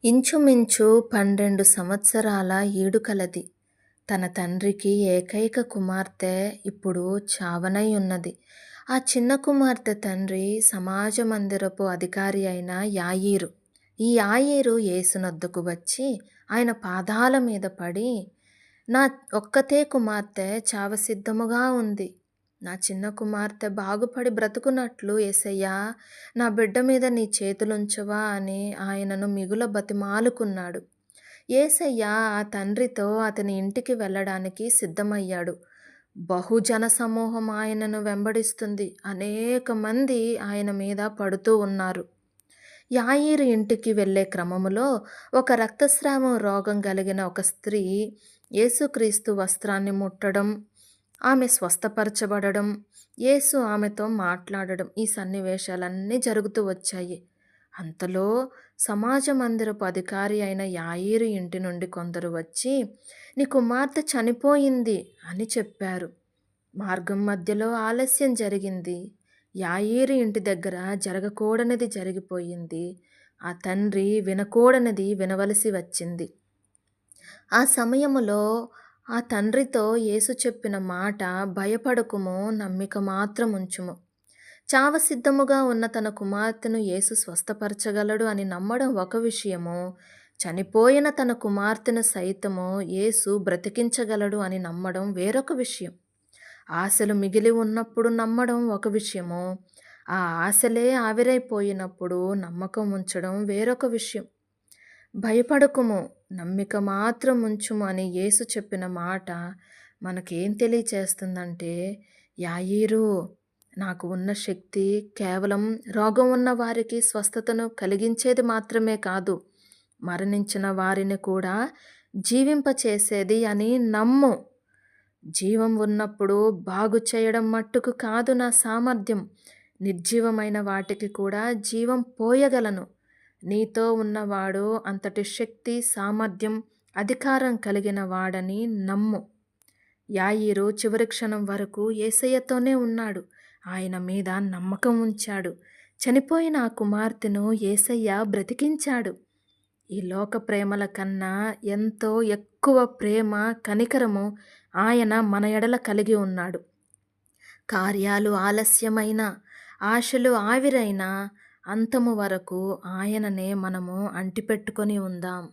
ఇంచుమించు 12 సంవత్సరాల ఈడు కలది. తన తండ్రికి ఏకైక కుమార్తె ఇప్పుడు చావనై ఉన్నది. ఆ చిన్న కుమార్తె తండ్రి సమాజ మందిరపు అధికారి అయిన యాయీరు. ఈ యాయీరు యేసునొద్దకు వచ్చి ఆయన పాదాల మీద పడి, నా ఒక్కతే కుమార్తె చావసిద్ధముగా ఉంది. నా చిన్న కుమార్తె బాగుపడి బ్రతుకున్నట్లు యేసయ్యా, నా బిడ్డ మీద నీ చేతులుంచవా అని ఆయనను మిగుల బతిమాలుకున్నాడు. యేసయ్య ఆ తండ్రితో అతని ఇంటికి వెళ్ళడానికి సిద్ధమయ్యాడు. బహుజన సమూహం ఆయనను వెంబడిస్తుంది. అనేక మంది ఆయన మీద పడుతూ ఉన్నారు. యాయీరు ఇంటికి వెళ్ళే క్రమములో ఒక రక్తస్రావం రోగం కలిగిన ఒక స్త్రీ యేసుక్రీస్తు వస్త్రాన్ని ముట్టడం, ఆమె స్వస్థపరచబడడం, యేసు ఆమెతో మాట్లాడడం, ఈ సన్నివేశాలన్నీ జరుగుతూ వచ్చాయి. అంతలో సమాజ మందిరపు అధికారి అయిన యాయీరు ఇంటి నుండి కొందరు వచ్చి, నీ కుమార్తె చనిపోయింది అని చెప్పారు. మార్గం మధ్యలో ఆలస్యం జరిగింది. యాయీరు ఇంటి దగ్గర జరగకూడనిది జరిగిపోయింది. ఆ తండ్రి వినకూడనిది వినవలసి వచ్చింది. ఆ సమయములో ఆ తండ్రితో యేసు చెప్పిన మాట, భయపడకుము, నమ్మిక మాత్రం ఉంచుము. చావసిద్ధముగా ఉన్న తన కుమార్తెను యేసు స్వస్థపరచగలడు అని నమ్మడం ఒక విషయము, చనిపోయిన తన కుమార్తెను సైతము యేసు బ్రతికించగలడు అని నమ్మడం వేరొక విషయం. ఆశలు మిగిలి ఉన్నప్పుడు నమ్మడం ఒక విషయము, ఆ ఆశలే ఆవిరైపోయినప్పుడు నమ్మకం ఉంచడం వేరొక విషయం. భయపడకుము, నమ్మిక మాత్రం ఉంచుము అని యేసు చెప్పిన మాట మనకేం తెలియచేస్తుందంటే, యాయీరు, నాకు ఉన్న శక్తి కేవలం రోగం ఉన్న వారికి స్వస్థతను కలిగించేది మాత్రమే కాదు, మరణించిన వారిని కూడా జీవింపచేసేది అని నమ్ము. జీవం ఉన్నప్పుడు బాగు చేయడం మట్టుకు కాదు నా సామర్థ్యం, నిర్జీవమైన వాటికి కూడా జీవం పోయగలను. నీతో ఉన్నవాడు అంతటి శక్తి, సామర్థ్యం, అధికారం కలిగిన వాడని నమ్ము. యాయీరు చివరి క్షణం వరకు యేసయ్యతోనే ఉన్నాడు. ఆయన మీద నమ్మకం ఉంచాడు. చనిపోయిన ఆ కుమార్తెను యేసయ్య బ్రతికించాడు. ఈ లోక ప్రేమల కన్నా ఎంతో ఎక్కువ ప్రేమ, కనికరము ఆయన మన ఎడల కలిగి ఉన్నాడు. కార్యాలు ఆలస్యమైన, ఆశలు ఆవిరైన, అంతము వరకు ఆయననే మనము అంటిపెట్టుకొని ఉందాం.